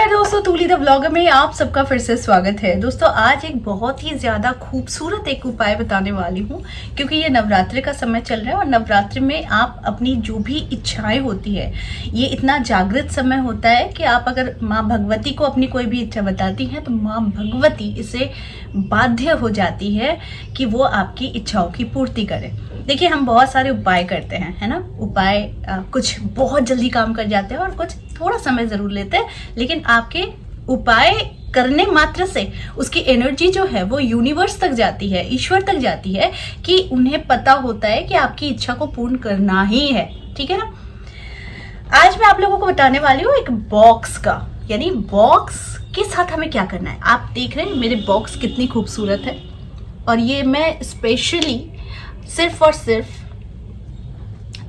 नमस्कार दोस्तों, तूली the vlogger में आप सबका फिर से स्वागत है। दोस्तों आज एक बहुत ही ज्यादा खूबसूरत एक उपाय बताने वाली हूँ, क्योंकि ये नवरात्रि का समय चल रहा है और नवरात्रि में आप अपनी जो भी इच्छाएं होती है, ये इतना जागृत समय होता है कि आप अगर माँ भगवती को अपनी कोई भी इच्छा बताती हैं तो माँ भगवती इसे बाध्य हो जाती है कि वो आपकी इच्छाओं की पूर्ति करे। देखिए, हम बहुत सारे उपाय करते हैं, है ना। उपाय कुछ बहुत जल्दी काम कर जाते हैं और कुछ थोड़ा समय जरूर लेते हैं, लेकिन आपके उपाय करने मात्र से उसकी एनर्जी जो है वो यूनिवर्स तक जाती है, ईश्वर तक जाती है, कि उन्हें पता होता है कि आपकी इच्छा को पूर्ण करना ही है। ठीक है ना। आज मैं आप लोगों को बताने वाली हूँ एक बॉक्स का, यानी बॉक्स के साथ हमें क्या करना है। आप देख रहे हैं मेरे बॉक्स कितनी खूबसूरत है, और ये मैं स्पेशली सिर्फ और सिर्फ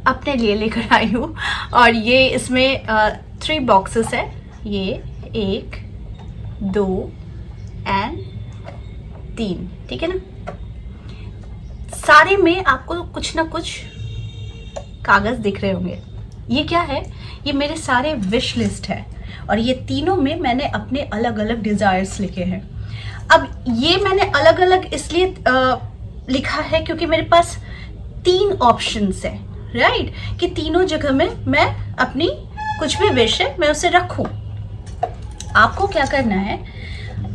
अपने लिए लेकर आई हूँ। और ये इसमें 3 बॉक्सेस है, ये 1, 2 एंड 3। ठीक है ना। सारे में आपको कुछ ना कुछ कागज दिख रहे होंगे। ये क्या है? ये मेरे सारे विश लिस्ट है, और ये तीनों में मैंने अपने अलग अलग डिजायर्स लिखे हैं। अब ये मैंने अलग अलग इसलिए लिखा है क्योंकि मेरे पास 3 ऑप्शंस है, राइट, कि तीनों जगह में मैं अपनी कुछ भी विश है मैं उसे रखूं। आपको क्या करना है,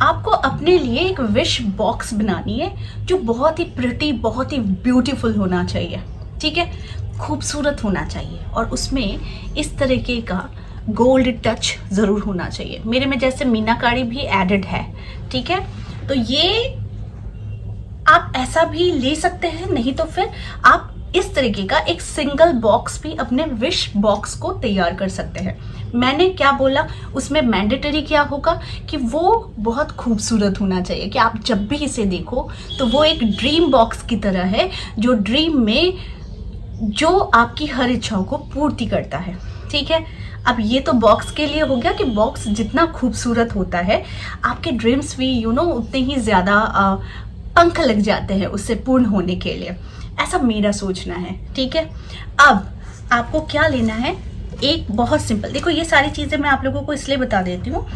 आपको अपने लिए एक विश बॉक्स बनानी है जो बहुत ही प्रिटी, बहुत ही ब्यूटीफुल होना चाहिए। ठीक है, खूबसूरत होना चाहिए, और उसमें इस तरीके का गोल्ड टच जरूर होना चाहिए। मेरे में जैसे मीनाकारी भी एडेड है। ठीक है, तो ये आप ऐसा भी ले सकते हैं, नहीं तो फिर आप इस तरीके का एक सिंगल बॉक्स भी अपने विश बॉक्स को तैयार कर सकते हैं। मैंने क्या बोला, उसमें मैंडेटरी क्या होगा कि वो बहुत खूबसूरत होना चाहिए, कि आप जब भी इसे देखो तो वो एक ड्रीम बॉक्स की तरह है, जो ड्रीम में जो आपकी हर इच्छाओं को पूर्ति करता है। ठीक है, अब ये तो बॉक्स के लिए हो गया कि बॉक्स जितना खूबसूरत होता है, आपके ड्रीम्स भी उतने ही ज्यादा पंख लग जाते हैं उससे पूर्ण होने के लिए। ऐसा मेरा सोचना है। ठीक है, अब आपको क्या लेना है, एक बहुत सिंपल, देखो ये सारी चीजें मैं आप लोगों को इसलिए बता देती हूँ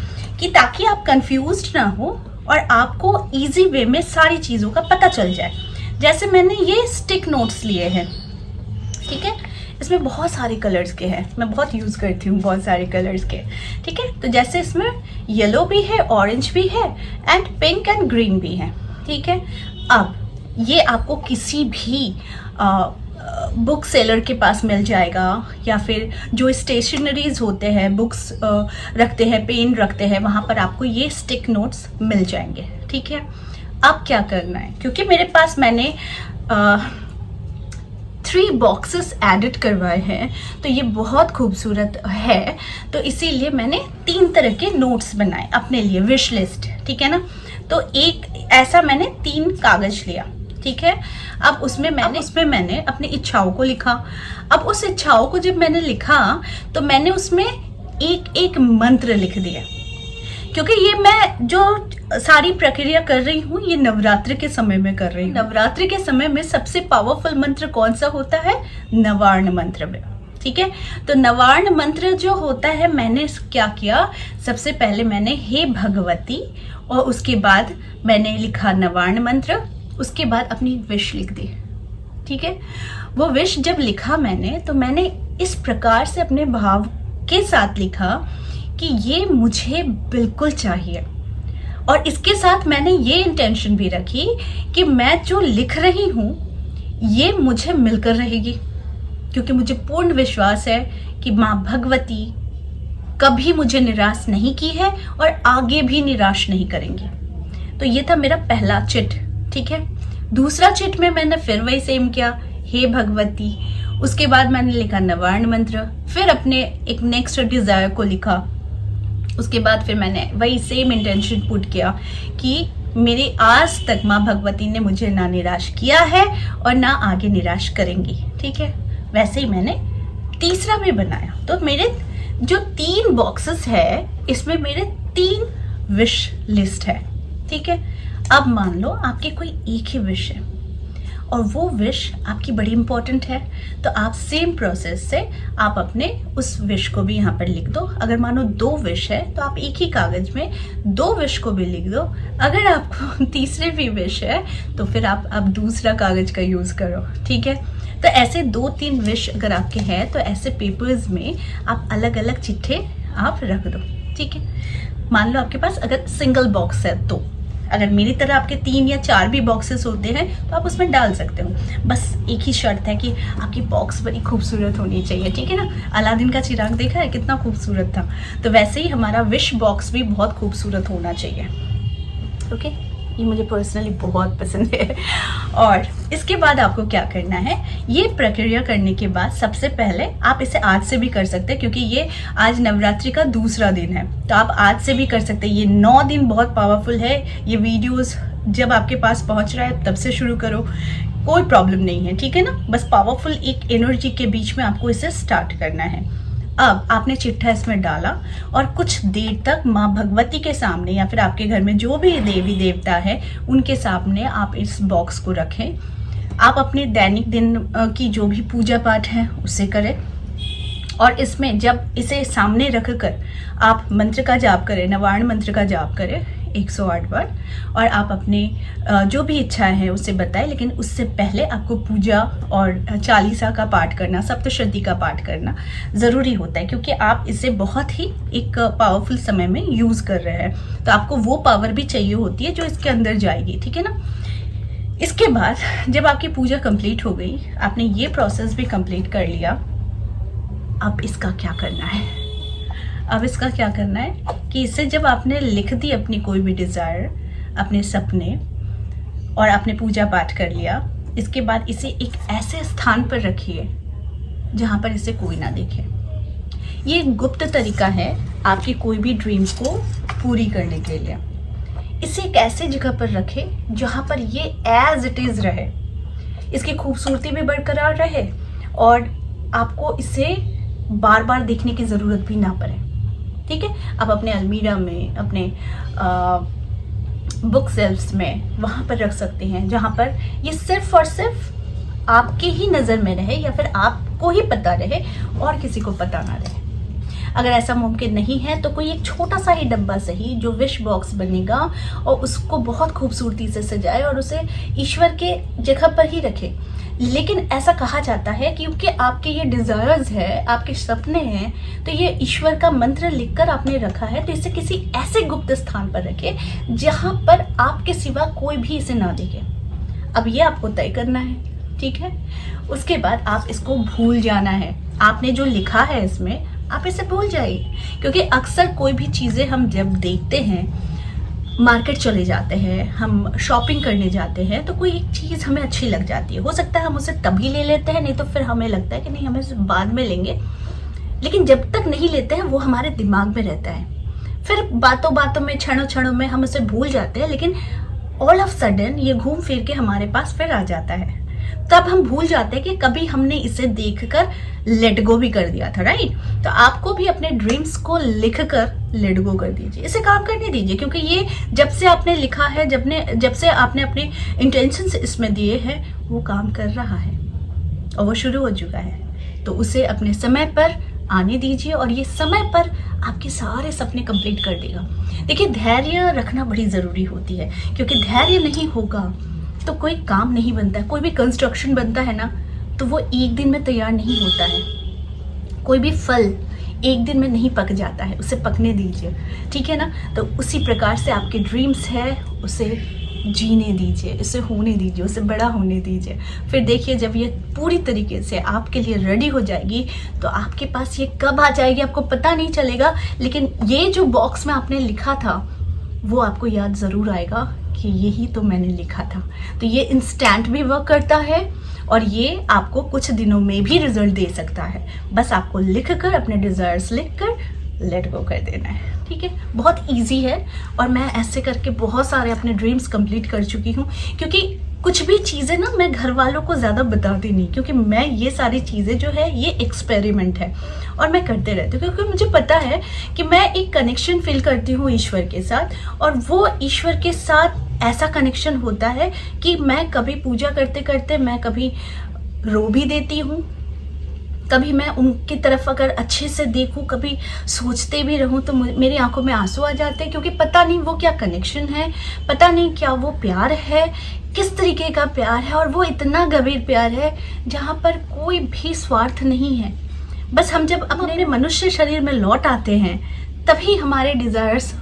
कि ताकि आप कंफ्यूज्ड ना हो और आपको इजी वे में सारी चीजों का पता चल जाए। जैसे मैंने ये स्टिक नोट्स लिए हैं। ठीक है, इसमें बहुत सारे कलर्स के हैं, मैं बहुत यूज करती हूँ बहुत सारे कलर्स के। ठीक है, तो जैसे इसमें येलो भी है, ऑरेंज भी है, एंड पिंक एंड ग्रीन भी है। ठीक है, अब ये आपको किसी भी बुक सेलर के पास मिल जाएगा, या फिर जो स्टेशनरीज होते हैं, बुक्स रखते हैं, पेन रखते हैं, वहाँ पर आपको ये स्टिक नोट्स मिल जाएंगे। ठीक है, अब क्या करना है, क्योंकि मेरे पास मैंने 3 बॉक्सेस एडिट करवाए हैं, तो ये बहुत खूबसूरत है, तो इसीलिए मैंने 3 तरह के नोट्स बनाए अपने लिए, विश लिस्ट। ठीक है ना। तो एक ऐसा मैंने 3 कागज लिया। ठीक है, अब उसमें मैंने अपनी इच्छाओं को लिखा। अब उस इच्छाओं को जब मैंने लिखा तो मैंने उसमें एक एक मंत्र लिख दिया, क्योंकि ये मैं जो सारी प्रक्रिया कर रही हूँ ये नवरात्रि के समय में कर रही हूँ। नवरात्रि के समय में सबसे पावरफुल मंत्र कौन सा होता है? नवार्ण मंत्र में। ठीक है, तो नवार्ण मंत्र जो होता है, मैंने क्या किया, सबसे पहले मैंने हे भगवती, और उसके बाद मैंने लिखा नवार्ण मंत्र, उसके बाद अपनी विश लिख दी। ठीक है, वो विश जब लिखा मैंने, तो मैंने इस प्रकार से अपने भाव के साथ लिखा कि ये मुझे बिल्कुल चाहिए, और इसके साथ मैंने ये इंटेंशन भी रखी कि मैं जो लिख रही हूं ये मुझे मिलकर रहेगी, क्योंकि मुझे पूर्ण विश्वास है कि माँ भगवती कभी मुझे निराश नहीं की है और आगे भी निराश नहीं करेंगी। तो ये था मेरा पहला चिट। ठीक है, दूसरा चिट में मैंने फिर वही सेम किया, हे भगवती, उसके बाद मैंने लिखा नवार्ण मंत्र, फिर अपने एक नेक्स्ट डिजायर को लिखा, उसके बाद फिर मैंने वही सेम इंटेंशन पुट किया कि मेरे आज तक माँ भगवती ने मुझे ना निराश किया है और ना आगे निराश करेंगी। ठीक है, वैसे ही मैंने तीसरा भी बनाया। तो मेरे जो 3 बॉक्सेस है, इसमें मेरे 3 विश लिस्ट है। ठीक है, अब मान लो आपके कोई एक ही विश है और वो विश आपकी बड़ी इंपॉर्टेंट है, तो आप सेम प्रोसेस से आप अपने उस विश को भी यहाँ पर लिख दो। अगर मानो 2 विश है तो आप एक ही कागज में 2 विश को भी लिख दो। अगर आपको तीसरे भी विश है तो फिर आप अब दूसरा कागज का यूज करो, ठीक है। तो ऐसे 2-3 विश अगर आपके हैं तो ऐसे पेपर्स में आप अलग अलग चिट्ठे आप रख दो, ठीक है। मान लो आपके पास अगर सिंगल बॉक्स है, तो अगर मेरी तरह आपके 3 या 4 भी बॉक्सेस होते हैं तो आप उसमें डाल सकते हो। बस एक ही शर्त है कि आपकी बॉक्स बड़ी खूबसूरत होनी चाहिए, ठीक है ना। अलादीन का चिराग देखा है, कितना खूबसूरत था, तो वैसे ही हमारा विश बॉक्स भी बहुत खूबसूरत होना चाहिए। ओके, ये मुझे पर्सनली बहुत पसंद है। और इसके बाद आपको क्या करना है, ये प्रक्रिया करने के बाद सबसे पहले आप इसे आज से भी कर सकते हैं, क्योंकि ये आज नवरात्रि का दूसरा दिन है, तो आप आज से भी कर सकते हैं। ये 9 दिन बहुत पावरफुल है। ये वीडियोस जब आपके पास पहुंच रहा है तब से शुरू करो, कोई प्रॉब्लम नहीं है, ठीक है ना। बस पावरफुल एक एनर्जी के बीच में आपको इसे स्टार्ट करना है। अब आपने चिट्ठा इसमें डाला और कुछ देर तक माँ भगवती के सामने या फिर आपके घर में जो भी देवी देवता है उनके सामने आप इस बॉक्स को रखें। आप अपने दैनिक दिन की जो भी पूजा पाठ है उसे करें, और इसमें जब इसे सामने रखकर आप मंत्र का जाप करें, नवार्ण मंत्र का जाप करें 108 बार, और आप अपने जो भी इच्छा है उसे बताएं। लेकिन उससे पहले आपको पूजा और चालीसा का पाठ करना, सप्तशती का पाठ करना ज़रूरी होता है, क्योंकि आप इसे बहुत ही एक पावरफुल समय में यूज़ कर रहे हैं, तो आपको वो पावर भी चाहिए होती है जो इसके अंदर जाएगी, ठीक है ना। इसके बाद जब आपकी पूजा कंप्लीट हो गई, आपने ये प्रोसेस भी कंप्लीट कर लिया, अब इसका क्या करना है। अब इसका क्या करना है कि इसे जब आपने लिख दी अपनी कोई भी डिज़ायर, अपने सपने, और आपने पूजा पाठ कर लिया, इसके बाद इसे एक ऐसे स्थान पर रखिए जहाँ पर इसे कोई ना देखे। ये एक गुप्त तरीका है आपकी कोई भी ड्रीम्स को पूरी करने के लिए। इसे एक ऐसे जगह पर रखें जहाँ पर ये एज इट इज़ रहे, इसकी खूबसूरती भी बरकरार रहे और आपको इसे बार बार देखने की ज़रूरत भी ना पड़े, ठीक है। आप अपने अलमीरा में, अपने बुक सेल्फ्स में वहाँ पर रख सकते हैं जहाँ पर ये सिर्फ और सिर्फ आपके ही नज़र में रहे या फिर आपको ही पता रहे और किसी को पता ना रहे। अगर ऐसा मुमकिन नहीं है तो कोई एक छोटा सा ही डब्बा सही जो विश बॉक्स बनेगा और उसको बहुत खूबसूरती से सजाए और उसे ईश्वर के जगह पर ही रखे। लेकिन ऐसा कहा जाता है कि क्योंकि आपके ये डिजायर्स है, आपके सपने हैं, तो ये ईश्वर का मंत्र लिखकर आपने रखा है, तो इसे किसी ऐसे गुप्त स्थान पर रखे जहां पर आपके सिवा कोई भी इसे ना देखे। अब ये आपको तय करना है, ठीक है। उसके बाद आप इसको भूल जाना है। आपने जो लिखा है इसमें आप इसे भूल जाइए, क्योंकि अक्सर कोई भी चीजें हम जब देखते हैं, मार्केट चले जाते हैं, हम शॉपिंग करने जाते हैं, तो कोई एक चीज़ हमें अच्छी लग जाती है, हो सकता है हम उसे तभी ले लेते हैं, नहीं तो फिर हमें लगता है कि नहीं, हमें उसे बाद में लेंगे। लेकिन जब तक नहीं लेते हैं वो हमारे दिमाग में रहता है, फिर बातों बातों में, क्षणों क्षणों में हम उसे भूल जाते हैं, लेकिन ऑल ऑफ सडन ये घूम फिर के हमारे पास फिर आ जाता है। तब हम भूल जाते हैं कि कभी हमने इसे देखकर लेट गो भी कर दिया था, राइट। तो आपको भी अपने ड्रीम्स को लिखकर लेट गो कर दीजिए, इसे काम करने दीजिए, क्योंकि ये जब से आपने लिखा है, जब से आपने अपने इंटेंशंस इसमें दिए हैं, वो काम कर रहा है और वो शुरू हो चुका है। तो उसे अपने समय पर आने दीजिए और ये समय पर आपके सारे सपने कंप्लीट कर देगा। देखिए, धैर्य रखना बड़ी ज़रूरी होती है, क्योंकि धैर्य नहीं होगा तो कोई काम नहीं बनता है। कोई भी कंस्ट्रक्शन बनता है ना, तो वो एक दिन में तैयार नहीं होता है। कोई भी फल एक दिन में नहीं पक जाता है, उसे पकने दीजिए, ठीक है ना। तो उसी प्रकार से आपके ड्रीम्स है, उसे जीने दीजिए, उसे होने दीजिए, उसे बड़ा होने दीजिए। फिर देखिए, जब ये पूरी तरीके से आपके लिए रेडी हो जाएगी तो आपके पास ये कब आ जाएगी आपको पता नहीं चलेगा, लेकिन ये जो बॉक्स में आपने लिखा था वो आपको याद ज़रूर आएगा कि यही तो मैंने लिखा था। तो ये इंस्टेंट भी वर्क करता है और ये आपको कुछ दिनों में भी रिजल्ट दे सकता है। बस आपको लिखकर, अपने डिजायर्स लिखकर लेट गो कर देना है, ठीक है। बहुत इजी है और मैं ऐसे करके बहुत सारे अपने ड्रीम्स कंप्लीट कर चुकी हूँ, क्योंकि कुछ भी चीज़ें ना मैं घर वालों को ज़्यादा बताती नहीं, क्योंकि मैं ये सारी चीज़ें जो है ये एक्सपेरिमेंट है और मैं करते रहती हूँ, क्योंकि मुझे पता है कि मैं एक कनेक्शन फील करती हूँ ईश्वर के साथ, और वो ईश्वर के साथ ऐसा कनेक्शन होता है कि मैं कभी पूजा करते करते मैं कभी रो भी देती हूँ, कभी मैं उनकी तरफ अगर अच्छे से देखूं, कभी सोचते भी रहूं तो मेरी आंखों में आंसू आ जाते हैं, क्योंकि पता नहीं वो क्या कनेक्शन है, पता नहीं क्या वो प्यार है, किस तरीके का प्यार है। और वो इतना गंभीर प्यार है जहाँ पर कोई भी स्वार्थ नहीं है। बस हम जब अपने मनुष्य शरीर में लौट आते हैं तभी हमारे डिजायर्स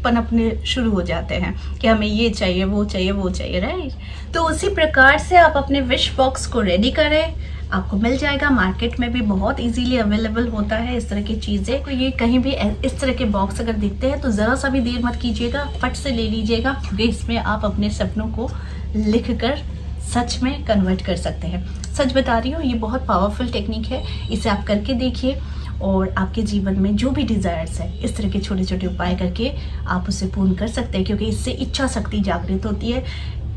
पनपने शुरू हो जाते हैं कि हमें ये चाहिए, वो चाहिए, वो चाहिए, राइट। तो उसी प्रकार से आप अपने विश बॉक्स को रेडी करें, आपको मिल जाएगा। मार्केट में भी बहुत इजीली अवेलेबल होता है इस तरह की चीज़ें। तो ये कहीं भी इस तरह के बॉक्स अगर दिखते हैं तो ज़रा सा भी देर मत कीजिएगा, फट से ले लीजिएगा, क्योंकि इसमें आप अपने सपनों को लिख कर सच में कन्वर्ट कर सकते हैं। सच बता रही हूँ, ये बहुत पावरफुल टेक्निक है, इसे आप करके देखिए और आपके जीवन में जो भी डिज़ायर्स है इस तरह के छोटे छोटे उपाय करके आप उसे पूर्ण कर सकते हैं, क्योंकि इससे इच्छा शक्ति जागृत होती है,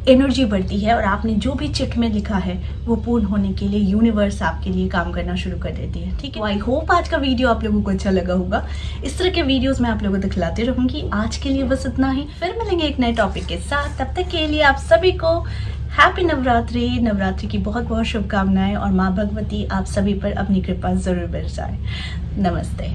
एनर्जी बढ़ती है और आपने जो भी चिट में लिखा है वो पूर्ण होने के लिए यूनिवर्स आपके लिए काम करना शुरू कर देती है। ठीक है, आई होप आज का वीडियो आप लोगों को अच्छा लगा होगा। इस तरह के वीडियोस मैं आप लोगों को दिखलाती रहूंगी। आज के लिए बस इतना ही, फिर मिलेंगे एक नए टॉपिक के साथ। तब तक के लिए आप सभी को हैप्पी नवरात्रि, नवरात्रि की बहुत बहुत शुभकामनाएं और माँ भगवती आप सभी पर अपनी कृपा जरूर बरसाए। नमस्ते।